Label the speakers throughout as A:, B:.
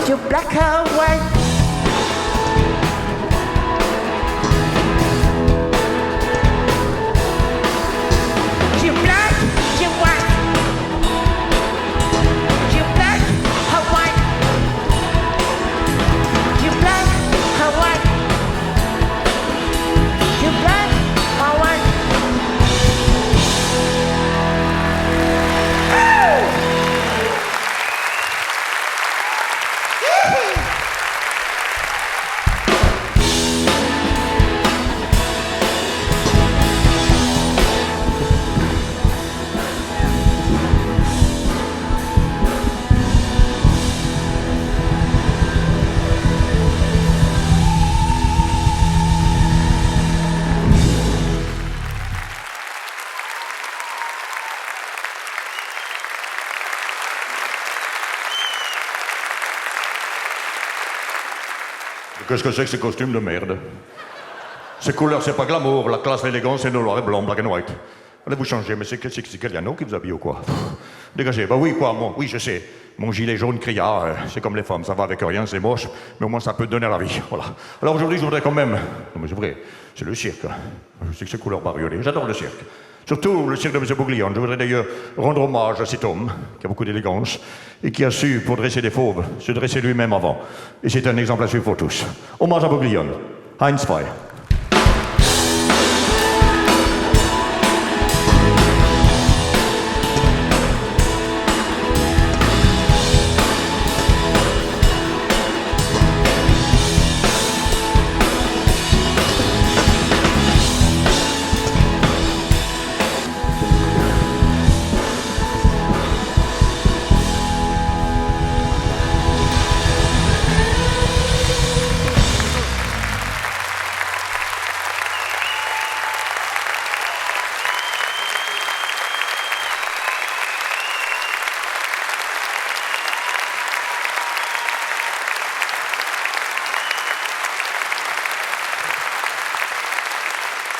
A: you black or white? You black, you white. You black or white? You black or white? You black or white?
B: Qu'est-ce que c'est que ces costumes de merde? Ces couleurs, c'est pas glamour. La classe, l'élégance, c'est le noir et blanc, black and white. Allez vous changer, mais c'est Galliano qui vous habille ou quoi? Dégagez. Bah oui, quoi, oui, je sais. Mon gilet jaune criard, c'est comme les femmes, ça va avec rien, c'est moche, mais au moins ça peut donner la vie. Voilà. Alors aujourd'hui, je voudrais quand même. Non, mais c'est vrai, c'est le cirque. Je sais que c'est couleur bariolée. J'adore le cirque. Surtout le cirque de M. Bouglione. Je voudrais d'ailleurs rendre hommage à cet homme qui a beaucoup d'élégance et qui a su, pour dresser des fauves, se dresser lui-même avant. Et c'est un exemple à suivre pour tous. Hommage à Bouglione. Heinz Frey.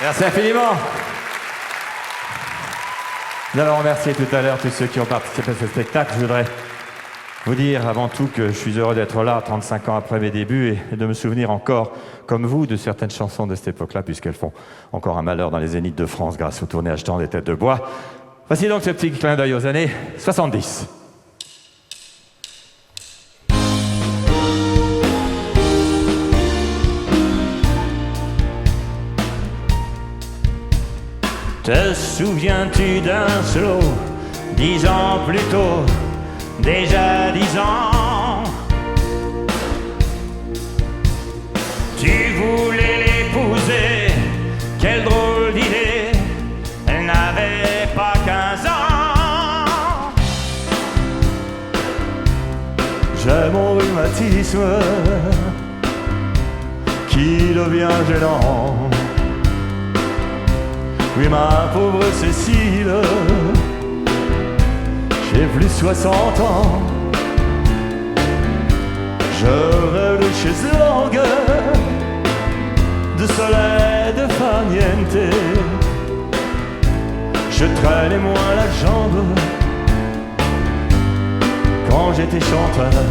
C: Merci infiniment. Nous allons remercier tout à l'heure tous ceux qui ont participé à ce spectacle. Je voudrais vous dire avant tout que je suis heureux d'être là 35 ans après mes débuts et de me souvenir encore, comme vous, de certaines chansons de cette époque-là, puisqu'elles font encore un malheur dans les zéniths de France grâce aux tournées achetant des têtes de bois. Voici donc ce petit clin d'œil aux années 70.
D: Te souviens-tu d'un slow 10 ans plus tôt, déjà 10 ans? Tu voulais l'épouser, quelle drôle d'idée, elle n'avait pas 15 ans.
E: J'ai mon rhumatisme qui devient gênant. Oui, ma pauvre Cécile, j'ai plus 60 ans. Je rêve de chez langue, de soleil, de farniente. Je traînais moins la jambe quand j'étais chanteur.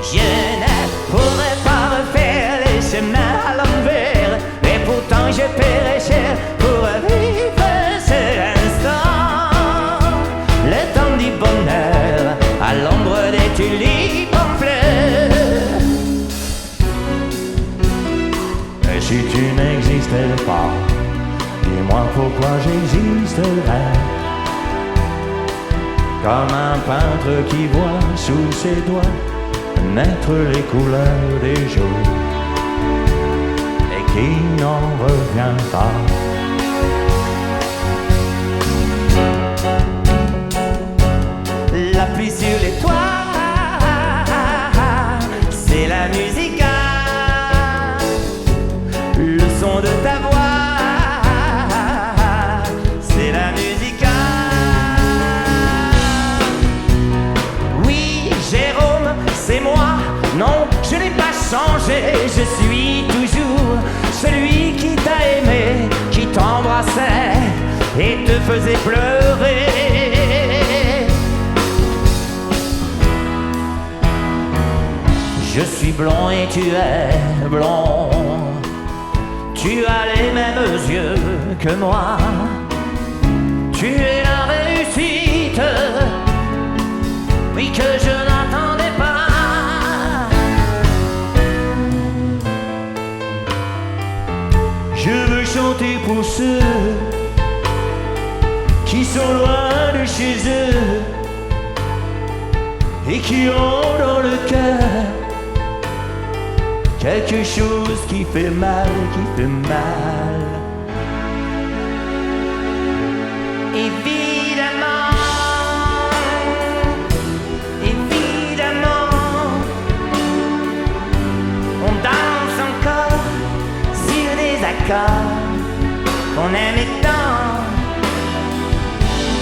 D: Je ne pourrais pas refaire les chemins à l'envers, et pourtant je paierais cher pour vivre cet instant. Le temps du bonheur à l'ombre des tulipes en fleurs.
E: Et si tu n'existais pas, dis-moi pourquoi j'existerais. Comme un peintre qui voit sous ses doigts naître les couleurs des jours et qui n'en revient pas.
D: La pluie sur les toits, c'est la musique. Le son de ta voix, c'est la musique. Oui, Jérôme, c'est moi. Non, je n'ai pas changé. Je suis toujours celui qui t'a aimé, qui t'embrassait et te faisait pleurer. suis blond et tu es blond. Tu as les mêmes yeux que moi. Tu es la réussite, oui, que je n'entendais pas. Je veux chanter pour ceux qui sont loin de chez eux et qui ont dans le cœur quelque chose qui fait mal, qui fait mal. Évidemment, évidemment, on danse encore sur des accords qu'on aimait tant,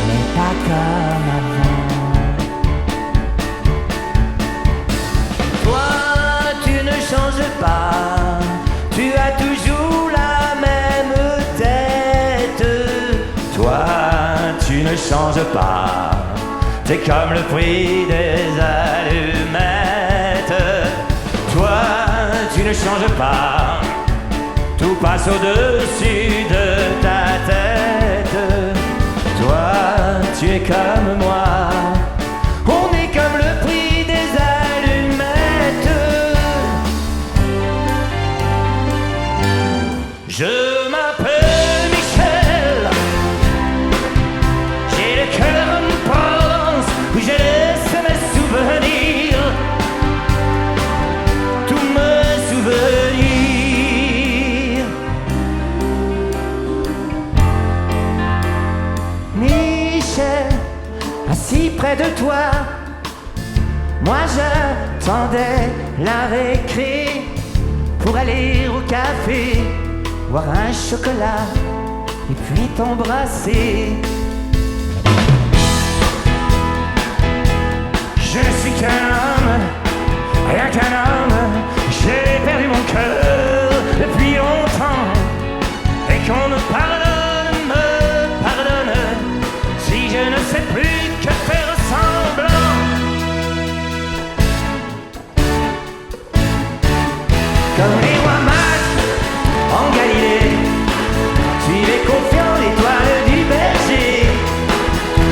D: mais pas comme avant. Toi, tu ne changes pas, tu as toujours la même tête. Toi, tu ne changes pas, t'es comme le prix des allumettes. Toi, tu ne changes pas, tout passe au-dessus de ta tête. Toi, tu es comme moi, on est comme le prix des allumettes. Je m'appelle Michel, j'ai le cœur en Provence où je laisse mes souvenirs, tous mes souvenirs. Michel, assis près de toi, moi j'attendais la récré pour aller au café, boire un chocolat et puis t'embrasser. Je ne suis qu'un homme, rien qu'un homme. J'ai perdu mon cœur depuis longtemps. Et qu'on me pardonne, si je ne sais plus que faire semblant. Comme les rois mages en Galilée, suivez confiant l'étoile du berger.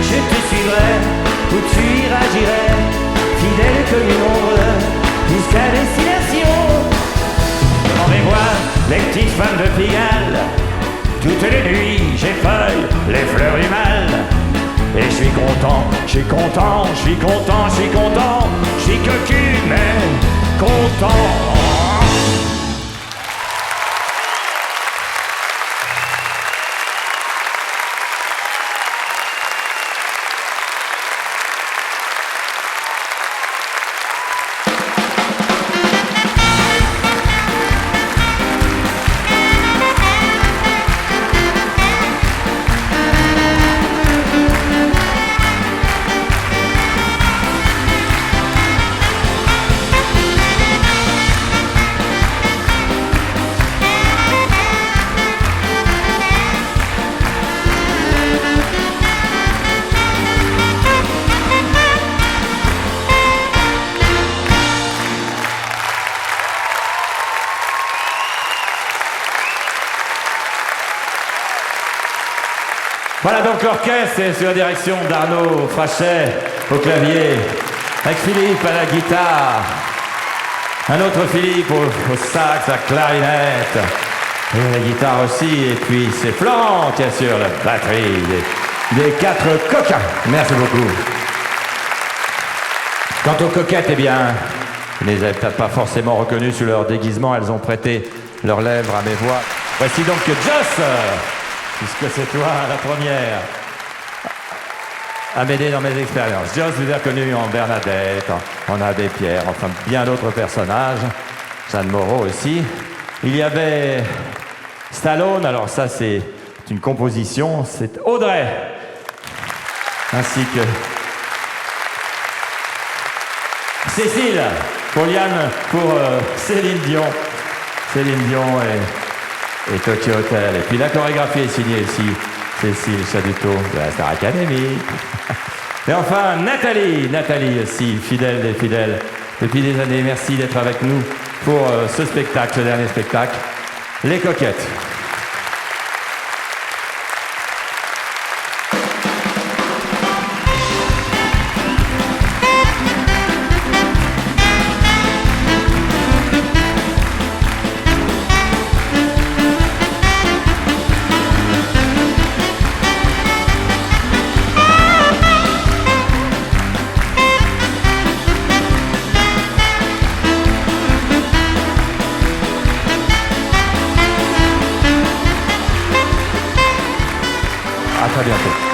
D: Je te suivrai où tu iras, j'irai, fidèle comme une ombre, jusqu'à destination. On les voit, les petites femmes de Pigalle. Toutes les nuits, j'effeuille les fleurs du mal. Et je suis content, je suis content, je suis content, je suis content. Je suis cocu, mais content.
C: Voilà donc l'orchestre est sous la direction d'Arnaud Frachet au clavier, avec Philippe à la guitare, un autre Philippe au sax, à la clarinette, et à la guitare aussi, et puis c'est Florent qui assure la batterie des quatre coquins. Merci beaucoup. Quant aux coquettes, eh bien, vous ne les avez peut-être pas forcément reconnues sous leur déguisement, elles ont prêté leurs lèvres à mes voix. Voici donc Joss, puisque c'est toi la première à m'aider dans mes expériences. Joss vous a connu en Bernadette, en Abbé Pierre, enfin bien d'autres personnages, Jeanne Moreau aussi. Il y avait Stallone, alors ça c'est une composition, c'est Audrey, ainsi que Cécile, pour Liane, pour Céline Dion. Céline Dion et Tokyo Hotel. Et puis la chorégraphie est signée aussi Cécile Chaduto de la Star Academy. Et enfin Nathalie aussi, fidèle des fidèles, depuis des années. Merci d'être avec nous pour ce spectacle, le dernier spectacle, Les Coquettes. À très bientôt.